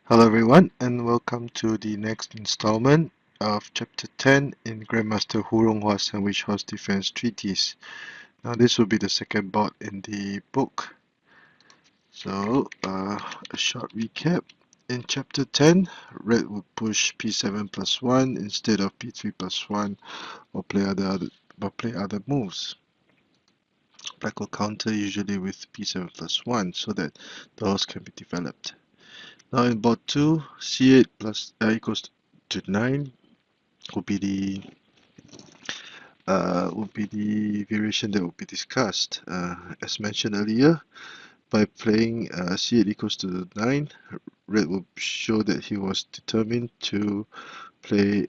Hello everyone and welcome to the next installment of Chapter 10 in Grandmaster Ronghua Sandwich Horse Defense Treatise. Now this will be the second board in the book. So a short recap. In Chapter 10, Red would push p7 plus 1 instead of p3 plus 1 or play other moves. Black will counter usually with p7 plus 1 so that the horse can be developed. Now in board 2, c8 plus equals to 9 would be the variation that will be discussed. As mentioned earlier, by playing c8 equals to 9, Red will show that he was determined to play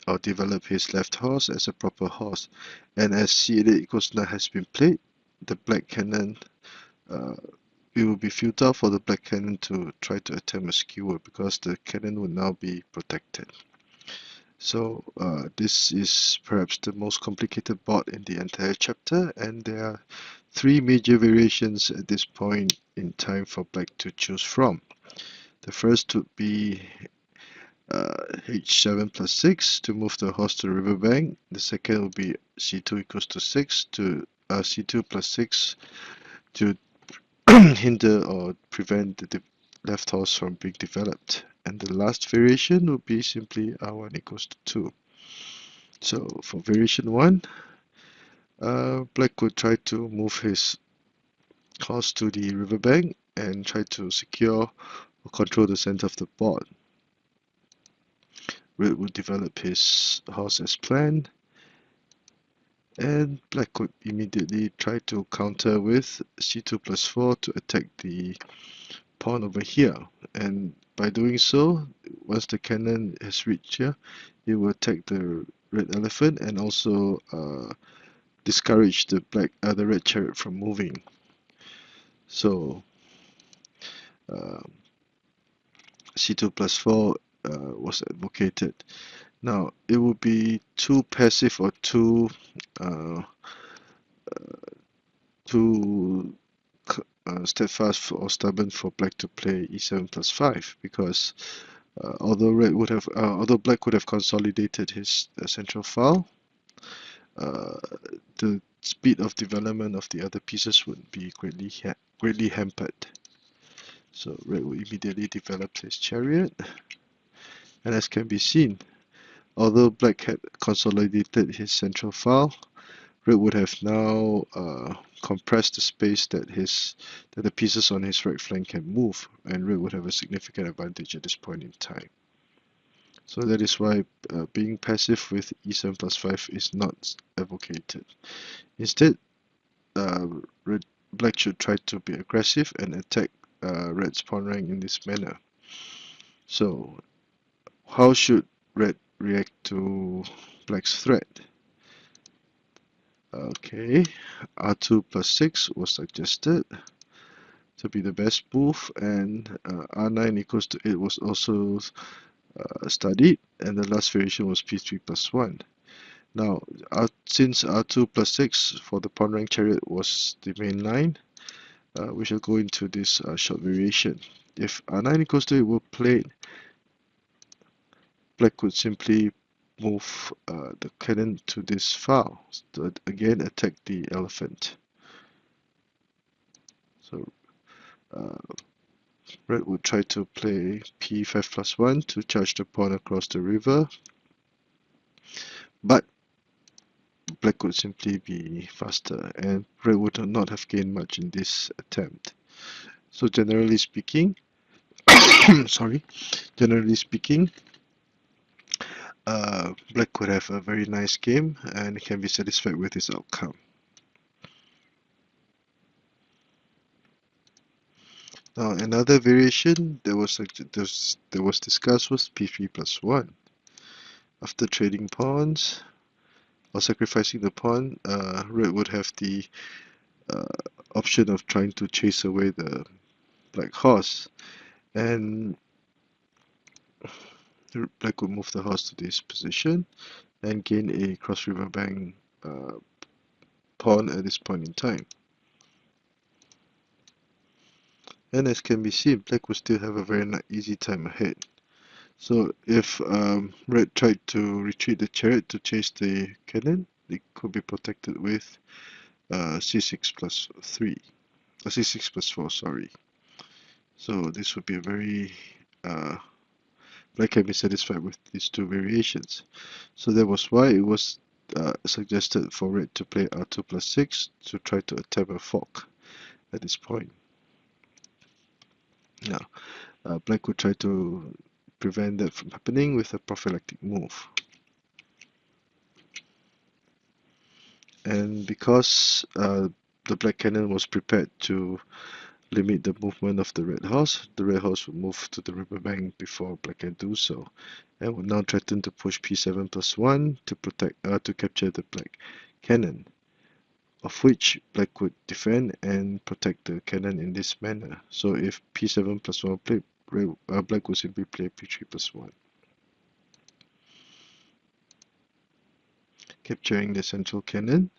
or develop his left horse as a proper horse. And as c8 equals to 9 has been played, the black cannon, it will be futile for the black cannon to try to attempt a skewer because the cannon will now be protected. So this is perhaps the most complicated board in the entire chapter, and there are three major variations at this point in time for black to choose from. The first would be h7 plus 6 to move the horse to the riverbank. The second would be c2 equals to 6 to c2 plus 6 to hinder or prevent the left horse from being developed. And the last variation would be simply r1 equals to 2. So for variation 1, black would try to move his horse to the riverbank and try to secure or control the center of the board. Red would develop his horse as planned, and black would immediately try to counter with c2 plus 4 to attack the pawn over here. And by doing so, once the cannon has reached here, it will attack the red elephant and also discourage the red chariot from moving. So c2 plus 4 was advocated. Now it would be too passive or too steadfast or stubborn for black to play e7 plus 5 because although black would have consolidated his central file, the speed of development of the other pieces would be greatly hampered. So red will immediately develop his chariot, and as can be seen, although black had consolidated his central file, red would have now compressed the space that the pieces on his right flank can move, and red would have a significant advantage at this point in time. So that is why being passive with e7 plus 5 is not advocated. Instead, black should try to be aggressive and attack red's pawn rank in this manner. So how should red react to black's threat? Okay, r2 plus 6 was suggested to be the best move, and r9 equals to 8 was also studied, and the last variation was p3 plus 1. Now, since r2 plus 6 for the pawn rank chariot was the main line, we shall go into this short variation. If r9 equals to 8 were played, black would simply move the cannon to this file to again attack the elephant. So red would try to play p5 plus 1 to charge the pawn across the river, but black would simply be faster, and red would not have gained much in this attempt. So generally speaking, black could have a very nice game and can be satisfied with his outcome. Now another variation that was discussed was p3 plus 1. After trading pawns or sacrificing the pawn, red would have the option of trying to chase away the black horse, and black would move the horse to this position and gain a cross riverbank pawn at this point in time. And as can be seen, black will still have a very easy time ahead. So if red tried to retreat the chariot to chase the cannon, it could be protected with c6 plus 3, c6 plus 4, sorry. So this would be a very black can be satisfied with these two variations. So that was why it was suggested for red to play r2 plus 6 to try to attempt a fork at this point. Now, black would try to prevent that from happening with a prophylactic move. And because the black cannon was prepared to limit the movement of the red horse would move to the riverbank before black can do so, and would now threaten to push p7 plus 1 to capture the black cannon, of which black would defend and protect the cannon in this manner. So if p7 plus 1 played, black would simply play p3 plus 1, capturing the central cannon.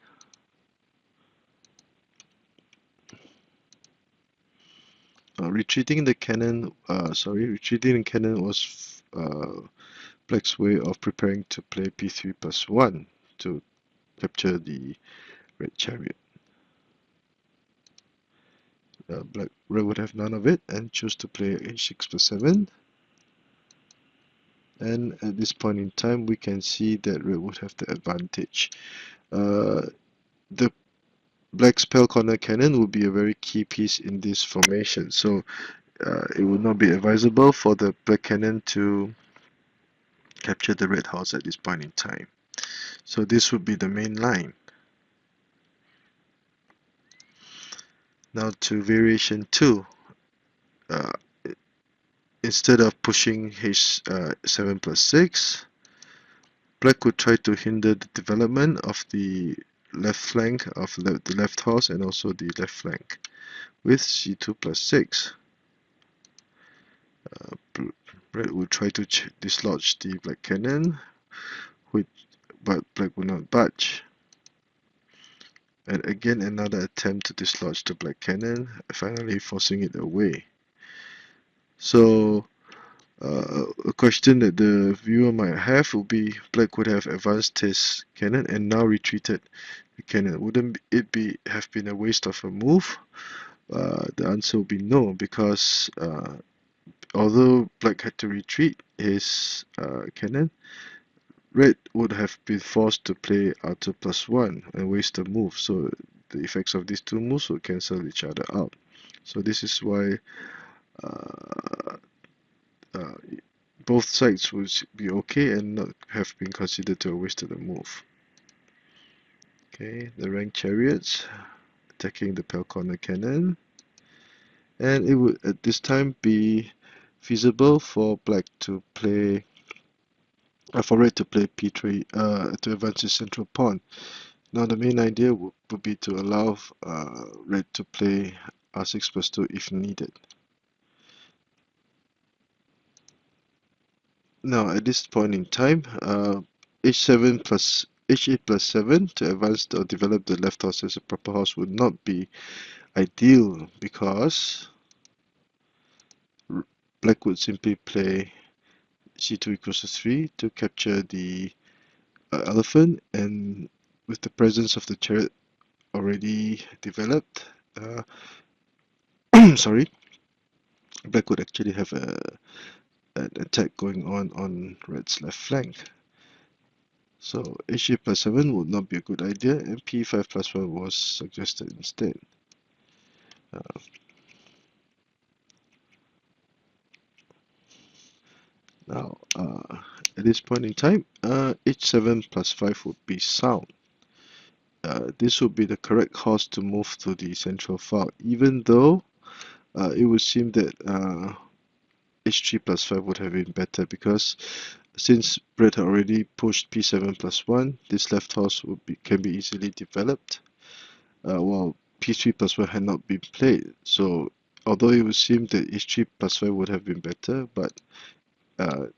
Retreating the cannon was black's way of preparing to play p3 plus 1 to capture the red chariot. Red would have none of it and choose to play h6 plus 7. And at this point in time, we can see that red would have the advantage. The black spell corner cannon would be a very key piece in this formation, so it would not be advisable for the black cannon to capture the red horse at this point in time. So this would be the main line. Now to variation 2. Instead of pushing h7 plus 6, black would try to hinder the development of the left flank of the left horse and also the left flank with c2 plus 6. Red would try to dislodge the black cannon, but black would not budge. And again another attempt to dislodge the black cannon, finally forcing it away. So a question that the viewer might have would be, black would have advanced his cannon and now retreated the cannon. Wouldn't it have been a waste of a move? The answer would be no, because although black had to retreat his cannon, red would have been forced to play r2 plus 1 and waste a move. So the effects of these two moves would cancel each other out. So this is why both sides would be okay and not have been considered to have wasted a move. Okay, the ranked chariots attacking the pale corner cannon, and it would at this time be feasible for black to play for red to play p3 to advance his central pawn. Now the main idea would be to allow red to play r6 plus 2 if needed. Now at this point in time, h8 plus 7 to advance or develop the left horse as a proper horse would not be ideal, because black would simply play c2 equals to 3 to capture the elephant, and with the presence of the chariot already developed, sorry, black would actually have an attack going on red's left flank. So h8 plus 7 would not be a good idea, and p5 plus 1 was suggested instead. Now, at this point in time, h7 plus 5 would be sound. This would be the correct horse to move to the central file, even though it would seem that h3 plus 5 would have been better, because since red had already pushed p7 plus 1, this left horse can be easily developed, while p3 plus 1 had not been played. So although it would seem that h3 plus 5 would have been better, but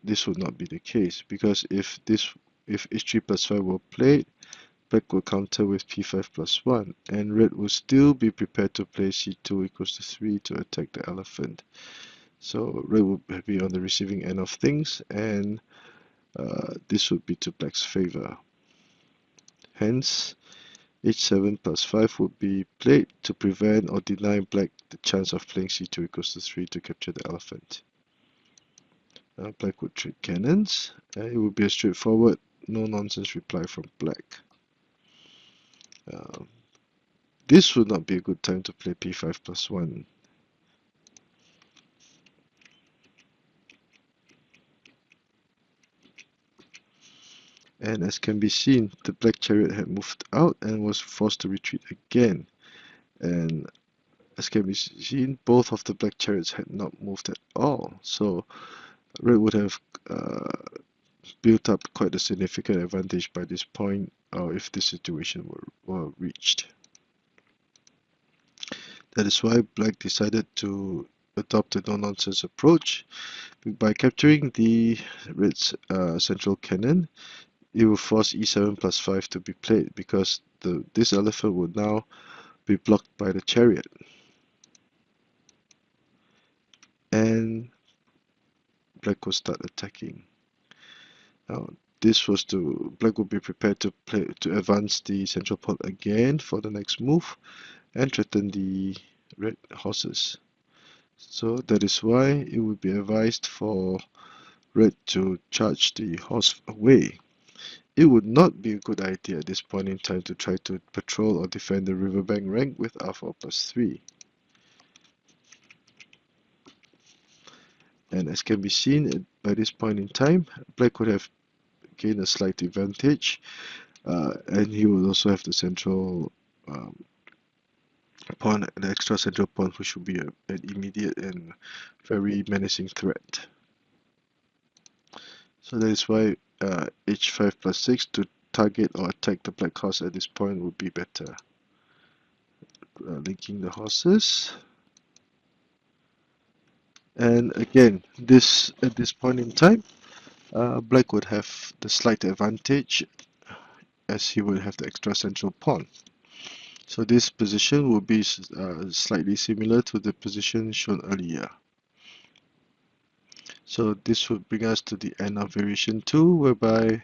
this would not be the case, because if h3 plus 5 were played, black will counter with p5 plus 1, and red will still be prepared to play c2 equals to 3 to attack the elephant. So red will be on the receiving end of things, and this would be to black's favor. Hence, h7 plus 5 would be played to prevent or deny black the chance of playing c2 equals to 3 to capture the elephant. Black would trade cannons. It would be a straightforward, no-nonsense reply from black. This would not be a good time to play p5 plus 1. And as can be seen, the black chariot had moved out and was forced to retreat again. And as can be seen, both of the black chariots had not moved at all. So red would have built up quite a significant advantage by this point, if this situation were reached. That is why black decided to adopt a no-nonsense approach. By capturing the red's central cannon, it will force e7 plus 5 to be played, because this elephant would now be blocked by the chariot. And black will start attacking. Now, black will be prepared to advance the central pawn again for the next move and threaten the red horses. So that is why it would be advised for red to charge the horse away. It would not be a good idea at this point in time to try to patrol or defend the riverbank rank with r4 plus 3. And as can be seen, by this point in time, black would have gained a slight advantage, and he would also have the central pawn, the extra central pawn, which would be an immediate and very menacing threat. So that is why h5 plus 6 to target or attack the black horse at this point would be better. Linking the horses. And again, at this point in time, black would have the slight advantage, as he would have the extra central pawn. So this position will be slightly similar to the position shown earlier. So this would bring us to the end of variation 2, whereby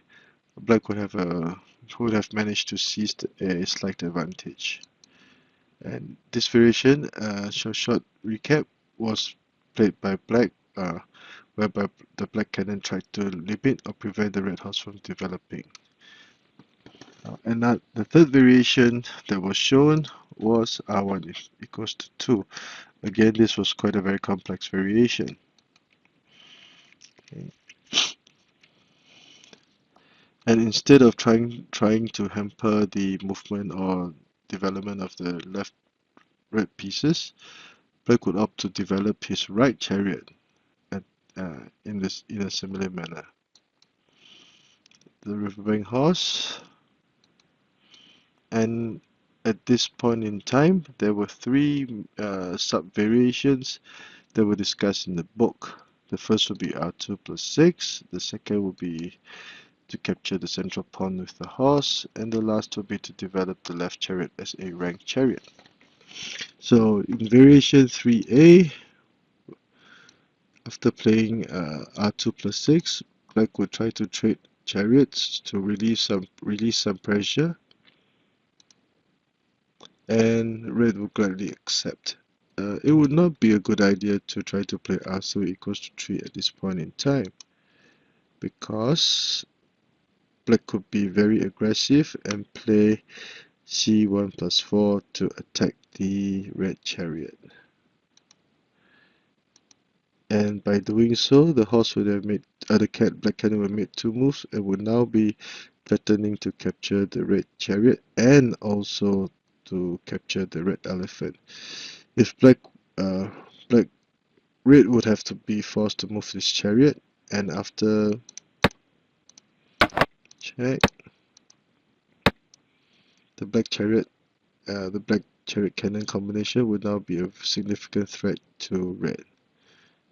black would have managed to seize a slight advantage. And this variation, short recap, was played by black, whereby the black cannon tried to limit or prevent the red horse from developing. And the third variation that was shown was r1 equals to 2. Again, this was quite a very complex variation. Okay. And instead of trying to hamper the movement or development of the left red pieces, black would opt to develop his right chariot in a similar manner. The riverbank horse, and at this point in time, there were 3 sub-variations that were discussed in the book. The first would be r2 plus 6, the second would be to capture the central pawn with the horse, and the last would be to develop the left chariot as a ranked chariot. So in variation 3a, after playing r2 plus 6, black would try to trade chariots to release some pressure, and red would gladly accept. It would not be a good idea to try to play r2 equals to 3 at this point in time, because black could be very aggressive and play c1 plus 4 to attack the red chariot. And by doing so, the horse would have made black cannon would have made 2 moves and would now be threatening to capture the red chariot and also to capture the red elephant. If red would have to be forced to move this chariot, and after check, the black chariot cannon combination would now be a significant threat to red.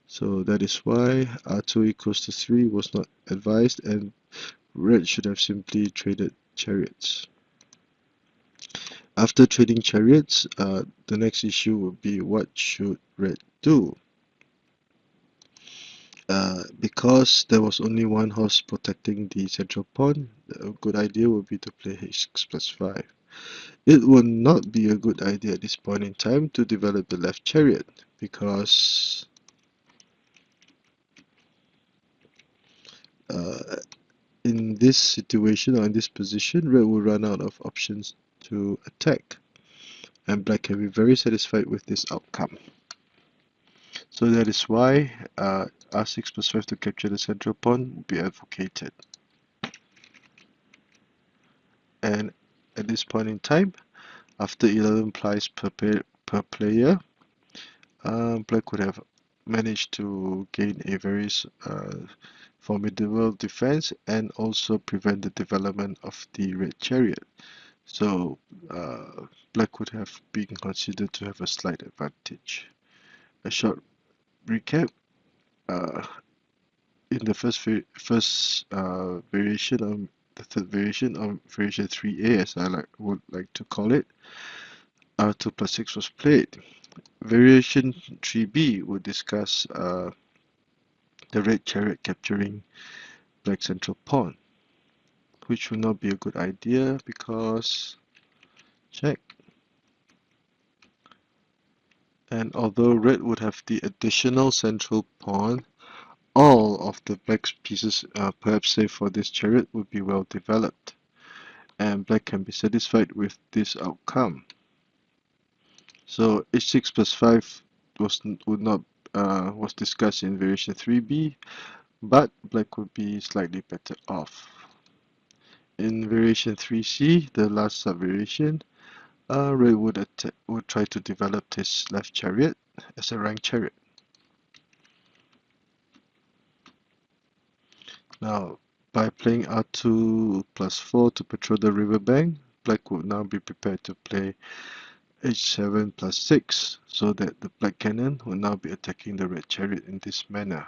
So that is why r2 equals to 3 was not advised, and red should have simply traded chariots. After trading chariots, the next issue would be what should red do? Because there was only one horse protecting the central pawn, a good idea would be to play h6 plus 5. It would not be a good idea at this point in time to develop the left chariot, because uh, in this situation or in this position, red will run out of options to attack, and black can be very satisfied with this outcome. So that is why r6 plus 5 to capture the central pawn will be advocated. And at this point in time, after 11 plies per player, black would have managed to gain a very formidable defense and also prevent the development of the red chariot. So black would have been considered to have a slight advantage. A short recap. In the first variation of the third variation of variation 3A, as I would like to call it, R2 plus 6 was played. Variation 3B would discuss the red chariot capturing black central pawn, which will not be a good idea because check. And although red would have the additional central pawn, all of the black pieces, perhaps save for this chariot, would be well developed, and black can be satisfied with this outcome. So h6 plus 5 was discussed in variation 3b, but black would be slightly better off. In variation 3c, the last sub-variation, red would try to develop his left chariot as a rank chariot. Now, by playing r2 plus 4 to patrol the riverbank, black would now be prepared to play h7 plus 6, so that the black cannon will now be attacking the red chariot in this manner.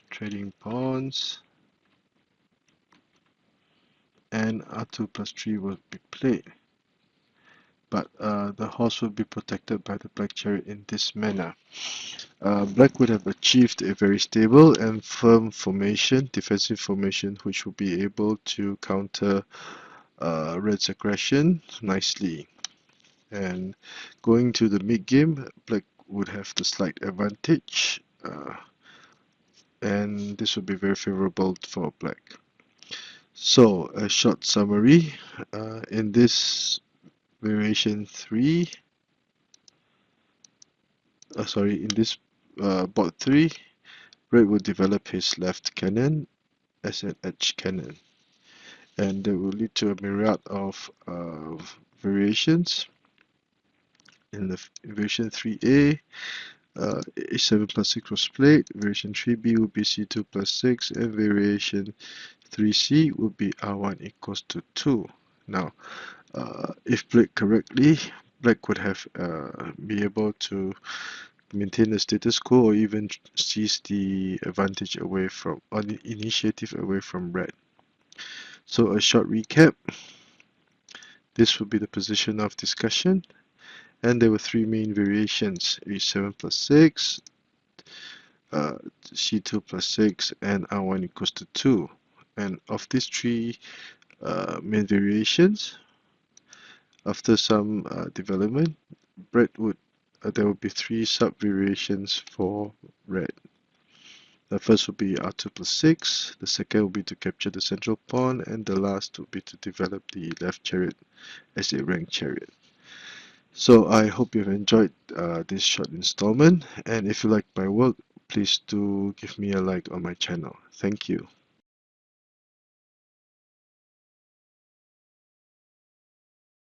Trading pawns, and r2 plus 3 will be played. But the horse will be protected by the black chariot in this manner. Black would have achieved a very stable and firm formation, defensive formation, which will be able to counter red's aggression nicely. And going to the mid game, black would have the slight advantage, and this would be very favorable for black. So a short summary, in this variation 3, in this board 3, red will develop his left cannon as an edge cannon, and that will lead to a myriad of variations. In the variation 3a, h7 plus 6 was played, variation 3b would be c2 plus 6, and variation 3c would be r1 equals to 2. Now, if played correctly, black would have be able to maintain the status quo or even seize the advantage away from, or the initiative away from red. So a short recap, this would be the position of discussion, and there were three main variations: h7 plus 6, c2 plus 6, and r1 equals to 2. And of these three main variations, after some development, there would be three sub-variations for red. The first would be r2 plus 6, the second would be to capture the central pawn, and the last would be to develop the left chariot as a rank chariot. So I hope you've enjoyed this short installment, and if you like my work, please do give me a like on my channel. Thank you.